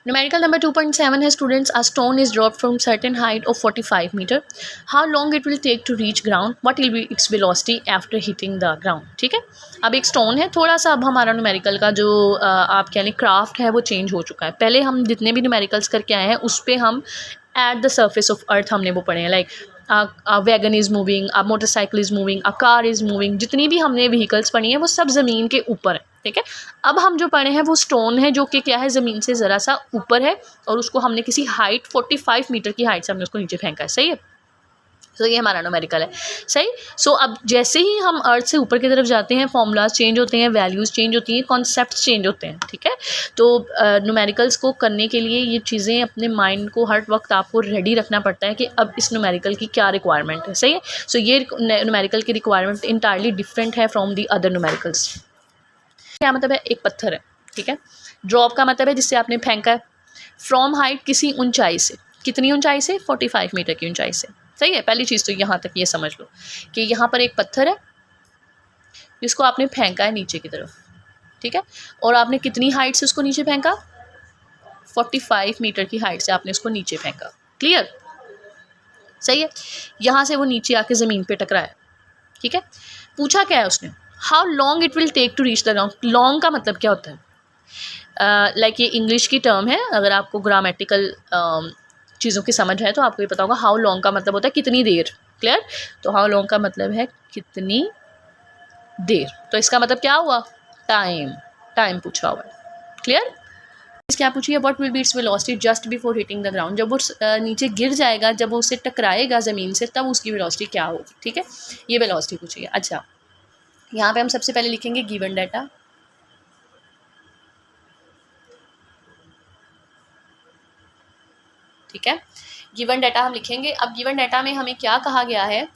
Numerical number 2.7 है students, a stone is dropped from certain height of 45 meter. How long it will take to reach ground? What will be its velocity after hitting the ground? ठीक है, अब एक stone है, थोड़ा सा अब हमारा न्यूमेरिकल का जो आप कह लें क्राफ्ट है वो चेंज हो चुका है। पहले हम जितने भी न्यूमेरिकल्स करके आए हैं उस पर हम at the surface of earth हमने वो पढ़े हैं, like wagon is moving, a motorcycle is moving, a car is moving, जितनी भी हमने व्हीकल्स पढ़ी हैं वो सब ज़मीन के ऊपर है। ठीक है, अब हम जो पढ़े हैं वो स्टोन है जो कि क्या है, ज़मीन से ज़रा सा ऊपर है और उसको हमने किसी हाइट 45 मीटर की हाइट से हमने उसको नीचे फेंका है। सही है, तो ये हमारा न्यूमेरिकल है। सही। सो अब जैसे ही हम अर्थ से ऊपर की तरफ जाते हैं फॉर्मूलाज चेंज होते हैं, वैल्यूज़ चेंज होती हैं, कॉन्सेप्ट चेंज होते हैं। ठीक है, तो न्यूमेरिकल्स को करने के लिए ये चीज़ें अपने माइंड को हर वक्त आपको रेडी रखना पड़ता है कि अब इस न्यूमेरिकल की क्या रिक्वायरमेंट है। सही है, सो ये न्यूमेरिकल की रिक्वायरमेंट इंटायरली डिफरेंट है फ्रॉम दी अदर न्यूमेरिकल्स। क्या मतलब है, एक पत्थर है। ठीक है, ड्रॉप का मतलब है जिससे आपने फेंका है, फ्रॉम हाइट किसी ऊंचाई से, कितनी ऊंचाई से, 45 मीटर की ऊंचाई से। सही है, पहली चीज़ तो यहाँ तक ये समझ लो कि यहाँ पर एक पत्थर है जिसको आपने फेंका है नीचे की तरफ। ठीक है, और आपने कितनी हाइट से उसको नीचे फेंका, 45 मीटर की हाइट से आपने उसको नीचे फेंका। क्लियर, सही है, यहाँ से वो नीचे आके ज़मीन पे टकराया। ठीक है, पूछा क्या है उसने, how long it will take to reach the ground. Long का मतलब क्या होता है, लाइक ये इंग्लिश की टर्म है, अगर आपको ग्रामेटिकल चीज़ों की समझ है तो आपको ये पता होगा। हाउ लॉन्ग का मतलब होता है कितनी देर। क्लियर, तो हाउ लॉन्ग का मतलब है कितनी देर, तो इसका मतलब क्या हुआ, टाइम, टाइम पूछा हुआ है। क्लियर, क्या पूछिए, what will be its velocity just before hitting the ground. जब वो नीचे गिर जाएगा, जब वो उससे टकराएगा ज़मीन से, तब उसकी वेलोसिटी क्या होगी। ठीक है, ये वेलोसिटी पूछिए। अच्छा, यहाँ पे हम सबसे पहले लिखेंगे गिवन डाटा। ठीक है, गिवन डाटा हम लिखेंगे। अब गिवन डाटा में हमें क्या कहा गया है,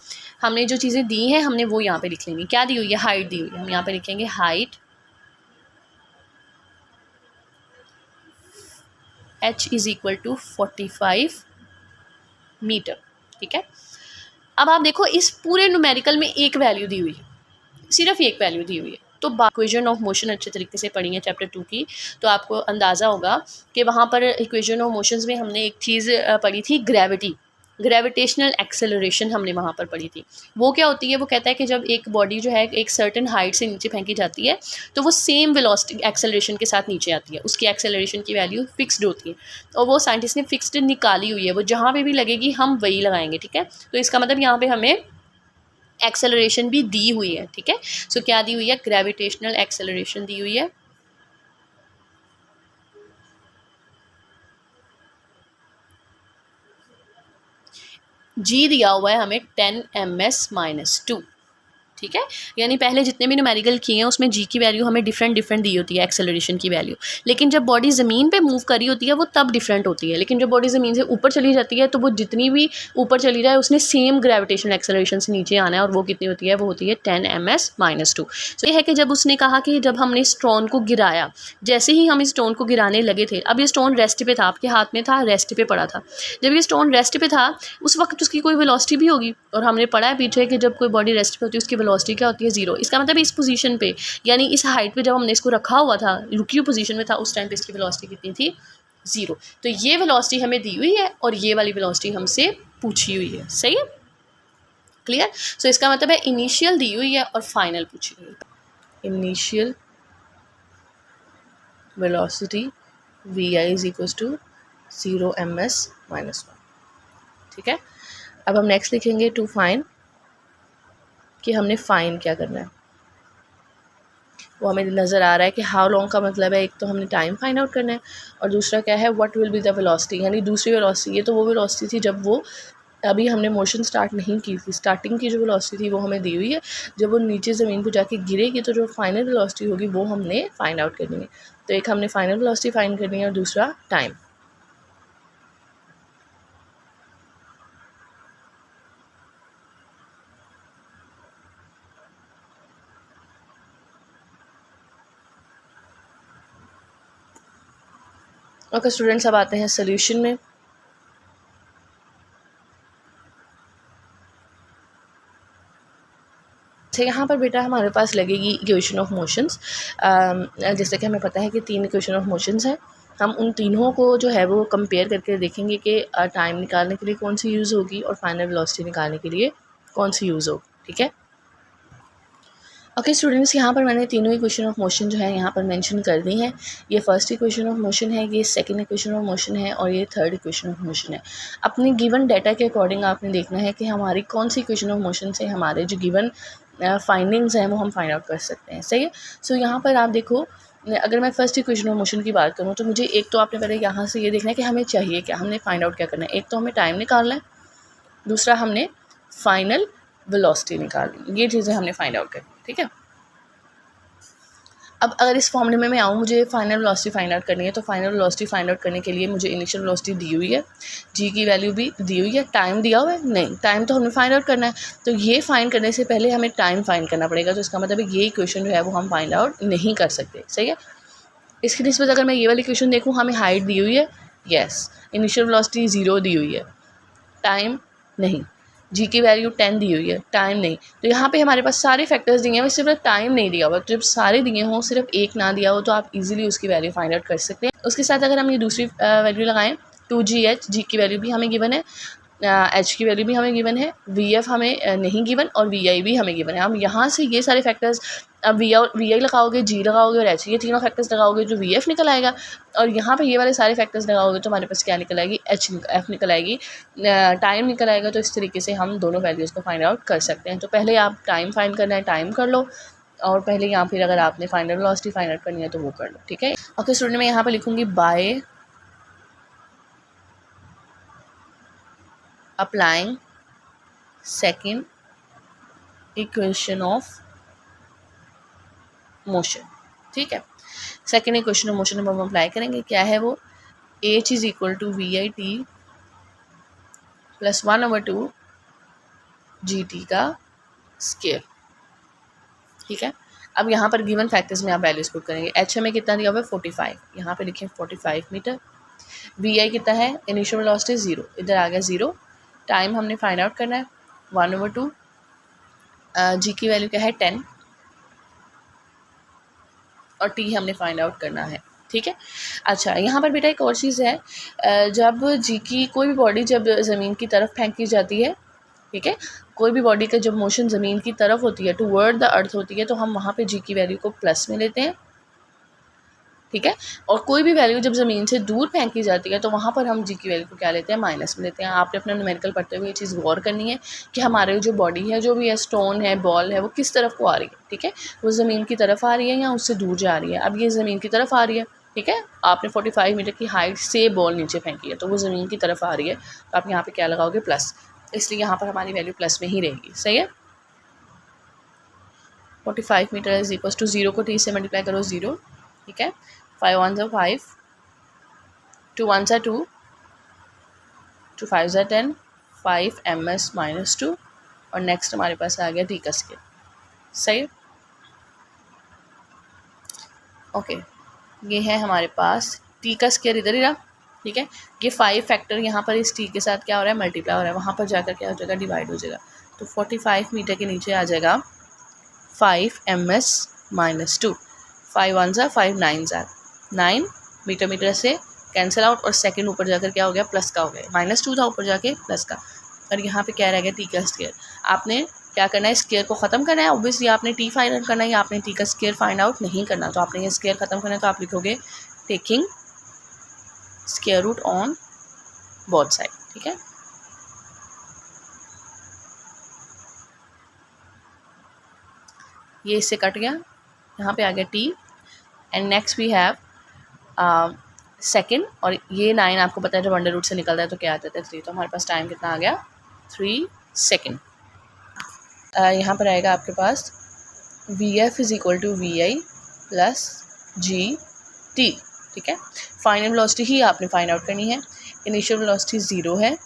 हमने जो चीज़ें दी हैं हमने वो यहाँ पे लिख लेंगे। क्या दी हुई है, हाइट दी हुई है, हम यहाँ पे लिखेंगे height h is equal to 45 metre. ठीक है, अब आप देखो इस पूरे न्यूमेरिकल में एक वैल्यू दी हुई है, सिर्फ एक वैल्यू दी हुई है। तो इक्वेशन ऑफ मोशन अच्छे तरीके से पढ़ी है चैप्टर 2 की, तो आपको अंदाज़ा होगा कि वहाँ पर इक्वेशन ऑफ मोशंस में हमने एक चीज़ पढ़ी थी, ग्रेविटी, ग्रेविटेशनल एक्सेलरेशन हमने वहाँ पर पढ़ी थी। वो क्या होती है, वो कहता है कि जब एक बॉडी जो है एक सर्टेन हाइट से नीचे फेंकी जाती है तो वो सेम वेलोसिटी एक्सेलरेशन के साथ नीचे आती है, उसकी एक्सेलरेशन की वैल्यू फिक्स्ड होती है और वो साइंटिस्ट ने फिक्स्ड निकाली हुई है, वो जहाँ पे भी लगेगी हम वही लगाएंगे। ठीक है, तो इसका मतलब यहाँ पे हमें एक्सेलरेशन भी दी हुई है। ठीक है, सो क्या दी हुई है, ग्रेविटेशनल एक्सेलरेशन दी हुई है। जी दिया हुआ है हमें 10 ms-2। ठीक है, यानी पहले जितने भी न्यूमेरिकल किए हैं उसमें जी की वैल्यू हमें डिफरेंट दी होती है, एक्सेलरेशन की वैल्यू, लेकिन जब बॉडी ज़मीन पे मूव कर रही होती है वो तब डिफरेंट होती है। लेकिन जब बॉडी ज़मीन से ऊपर चली जाती है तो वो जितनी भी ऊपर चली जाए उसने सेम ग्रेविटेशनल एक्सेलरेशन से नीचे आना है, और वो कितनी होती है, वो होती है 10 ms-2। तो ये है कि जब उसने कहा कि जब हमने स्टोन को गिराया, जैसे ही हम इस स्टोन को गिराने लगे थे, अब ये स्टोन रेस्ट पे था, आपके हाथ में था, रेस्ट पे पड़ा था, जब ये स्टोन रेस्ट पे था उस वक्त उसकी कोई वेलोसिटी भी होगी, और हमने पढ़ा है पीछे कि जब कोई बॉडी रेस्ट पे होती है उसकी वेलोसिटी क्या होती है, 0। इसका मतलब इस पोजीशन पे, यानी इस हाइट पे जब हमने इसको रखा हुआ था, रुकी हुई पोजीशन में था, उस टाइम पे इसकी वेलोसिटी कितनी थी, 0। तो ये वेलोसिटी हमें दी हुई है और ये वाली वेलोसिटी हमसे पूछी हुई है। सही है, क्लियर। सो इसका मतलब है इनिशियल दी हुई है और फाइनल पूछी हुई है। Initial velocity vi is equal to 0 ms-1। ठीक है, अब हम नेक्स्ट लिखेंगे टू फाइन, कि हमने फाइन क्या करना है, वो हमें नज़र आ रहा है कि हाउ लॉन्ग का मतलब है, एक तो हमने टाइम फाइंड आउट करना है और दूसरा क्या है, what will be the velocity, यानी दूसरी वेलोसिटी। ये तो वो वेलोसिटी थी जब वो अभी हमने मोशन स्टार्ट नहीं की थी, स्टार्टिंग की जो वेलोसिटी थी वो हमें दी हुई है, जब वो नीचे ज़मीन पर जाके गिरेगी तो जो फाइनल वेलोसिटी होगी वो हमने फाइंड आउट करनी है। तो एक हमने फाइनल वेलोसिटी फाइंड करनी है और दूसरा टाइम। ओके स्टूडेंट्स, अब आते हैं सोल्यूशन में। तो यहाँ पर बेटा हमारे पास लगेगी इक्वेशन ऑफ मोशंस। जैसे कि हमें पता है कि 3 इक्वेशन ऑफ मोशंस हैं, हम उन तीनों को जो है वो कंपेयर करके देखेंगे कि टाइम निकालने के लिए कौन सी यूज़ होगी और फाइनल वेलोसिटी निकालने के लिए कौन सी यूज़ होगी, ठीक है। ओके स्टूडेंट्स, यहाँ पर मैंने तीनों इक्वेशन ऑफ मोशन जो है यहाँ पर मेंशन कर दी हैं। ये फर्स्ट इक्वेशन ऑफ मोशन है, ये सेकंड इक्वेशन ऑफ मोशन है और ये थर्ड इक्वेशन ऑफ मोशन है। अपने गिवन डाटा के अकॉर्डिंग आपने देखना है कि हमारी कौन सी इक्वेशन ऑफ मोशन से हमारे जो गिवन फाइंडिंग्स हैं वो हम फाइंड आउट कर सकते हैं, सही है। सो यहाँ पर आप देखो, अगर मैं फर्स्ट इक्वेशन ऑफ मोशन की बात करूँ तो मुझे एक तो आपने पहले यहाँ से ये देखना है कि हमें चाहिए क्या, हमने फाइंड आउट क्या करना है। एक तो हमें टाइम निकालना है, दूसरा हमने फाइनल वेलोसिटी निकालनी, ये चीज़ें हमने फाइंड आउट करनी, ठीक है। अब अगर इस फॉर्मूले में मैं आऊँ, मुझे फाइनल वेलोसिटी फाइंड आउट करनी है, तो फाइनल वेलोसिटी फाइंड आउट करने के लिए मुझे इनिशियल वेलोसिटी दी हुई है, जी की वैल्यू भी दी हुई है, टाइम दिया हुआ है नहीं, टाइम तो हमें फाइंड आउट करना है। तो ये फाइंड करने से पहले हमें टाइम फाइंड करना पड़ेगा, तो इसका मतलब है ये इक्वेशन जो है वो हम फाइंड आउट नहीं कर सकते, सही है। इसकी निस्बत अगर मैं ये वाली इक्वेशन देखूँ, हमें हाइट दी हुई है, यस, इनिशियल वेलोसिटी 0 दी हुई है, टाइम नहीं, जी की वैल्यू 10 दी हुई है, टाइम नहीं। तो यहाँ पे हमारे पास सारे फैक्टर्स दिए हैं, बस सिर्फ टाइम नहीं दिया हुआ। तो जब सारे दिए हों, सिर्फ एक ना दिया हो, तो आप इजीली उसकी वैल्यू फाइंड आउट कर सकते हैं। उसके साथ अगर हम ये दूसरी वैल्यू लगाएं, 2GH, जी की वैल्यू भी हमें गिवन है, एच की वैल्यू भी हमें गिवन है, VF हमें नहीं गिवन और VI भी हमें गिवन है। हम यहाँ से ये सारे फैक्टर्स, अब VI लगाओगे, जी लगाओगे और एच, ये तीनों फैक्टर्स लगाओगे जो VF निकल आएगा, और यहाँ पे ये वाले सारे फैक्टर्स लगाओगे तो हमारे पास क्या निकल आएगी, F निकल आएगी, टाइम निकल आएगा। तो इस तरीके से हम दोनों वैल्यूज़ को फाइंड आउट कर सकते हैं। तो पहले आप टाइम फाइंड करना है, टाइम कर लो, और पहले या फिर अगर आपने फाइनल वेलोसिटी फाइंड आउट करनी है तो वो कर लो, ठीक है। ओके स्टूडेंट, मैं यहाँ पर लिखूँगी by applying second equation of motion, ठीक है। सेकेंड इक्वेशन ऑफ मोशन हम अप्लाई करेंगे, क्या है वो, H is equal to VIT plus 1/2 GT का स्केयर, ठीक है। अब यहाँ पर गिवन फैक्टर्स में आप वैल्यूज पुट करेंगे। H हमें कितना दिया हुआ है, 45, यहाँ पे लिखें 45 मीटर। VI कितना है, इनिशियल वेलोसिटी 0, इधर आ गया 0। टाइम हमने फाइंड आउट करना है, 1/2, जी की वैल्यू क्या है 10, और टी हमने फाइंड आउट करना है, ठीक है। अच्छा, यहाँ पर बेटा एक और चीज़ है, जब जी की कोई भी बॉडी जब ज़मीन की तरफ फेंकी जाती है, ठीक है, कोई भी बॉडी का जब मोशन ज़मीन की तरफ होती है, टुवर्ड द अर्थ होती है, तो हम वहाँ पे जी की वैल्यू को प्लस में लेते हैं, ठीक है। और कोई भी वैल्यू जब ज़मीन से दूर फेंकी जाती है तो वहाँ पर हम जी की वैल्यू को क्या लेते हैं, माइनस में लेते हैं। आपने अपना न्यूमेरिकल पढ़ते हुए ये चीज़ गौर करनी है कि हमारे जो बॉडी है, जो भी है, स्टोन है, बॉल है, वो किस तरफ को आ रही है, ठीक है, वो ज़मीन की तरफ आ रही है या उससे दूर जा रही है। अब ये ज़मीन की तरफ आ रही है, ठीक है, आपने 45 मीटर की हाइट से बॉल नीचे फेंकी है, तो वो ज़मीन की तरफ आ रही है, तो आप यहाँ पर क्या लगाओगे, प्लस, इसलिए यहाँ पर हमारी वैल्यू प्लस में ही रहेगी, सही है। 45 मीटर इज इक्वल टू 0 को 3 से मल्टीप्लाई करो, 0, ठीक है, 5 1 ज़ा 5, 2 1 ज़ा 2, 2 5 ज़ा 10, 5 ms माइनस 2, और नेक्स्ट हमारे पास आ गया टी का स्केयर, सही। ओके, ये है हमारे पास टी का स्केयर, इधर ही रहा, ठीक है। ये 5 फैक्टर यहाँ पर इस टी के साथ क्या हो रहा है, मल्टीप्लाई हो रहा है, वहाँ पर जाकर क्या हो जाएगा, डिवाइड हो जाएगा। तो 45 मीटर के नीचे आ जाएगा 5 ms माइनस 2, 5 1 ज़ा 5 9 ज़ा 9, मीटर मीटर से कैंसिल आउट, और सेकंड ऊपर जाकर क्या हो गया, प्लस का हो गया, -2 था ऊपर जाके प्लस का, और यहाँ पे क्या रह गया, टी का स्केयर। आपने क्या करना है, स्केयर को ख़त्म करना है, ऑब्वियसली आपने टी फाइंड आउट करना है, या आपने टी का स्केयर फाइंड आउट नहीं करना। तो आपने ये स्केयर ख़त्म करना है, तो आप लिखोगे taking square root on both side, ठीक है। ये इससे कट गया, यहाँ पे आ गया T, and next we have second, और ये 9 आपको पता है जब अंडर रूट से निकलता है तो क्या आता है, 3, तो हमारे पास टाइम कितना आ गया, 3 सेकेंड। यहाँ पर आएगा आपके पास VF is equal to VI plus GT, ठीक है। फाइनल वेलोसिटी ही आपने फाइंड आउट करनी है। इनिशियल वेलोसिटी 0 है,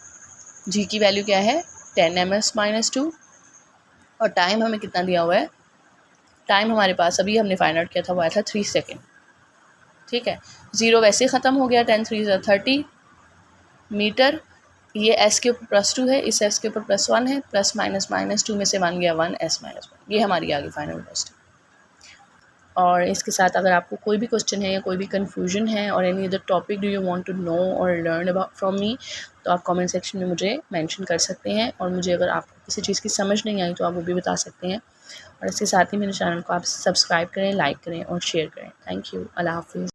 जी की वैल्यू क्या है, 10 ms माइनस 2, और टाइम हमें कितना दिया हुआ है, टाइम हमारे पास अभी हमने फाइंड आउट किया था वो आया था 3 सेकेंड, ठीक है। 0 वैसे ख़त्म हो गया, 10 3 ज़ा 30 मीटर, ये s के ऊपर +2 है, इस s के ऊपर +1 है, प्लस माइनस -2 में से 1 गया 1, s -1, ये हमारी आ गई फाइनल वेलोसिटी। और इसके साथ अगर आपको कोई भी क्वेश्चन है या कोई भी कन्फ्यूजन है और any other topic do you want to know और लर्न अबाउट फ्रॉम मी, तो आप कमेंट सेक्शन में मुझे मेंशन कर सकते हैं। और मुझे अगर आपको किसी चीज़ की समझ नहीं आई तो आप वो भी बता सकते हैं। और इसके साथ ही मेरे चैनल को आप सब्सक्राइब करें, लाइक करें और शेयर करें। Thank you. अल्लाह हाफ़िज़।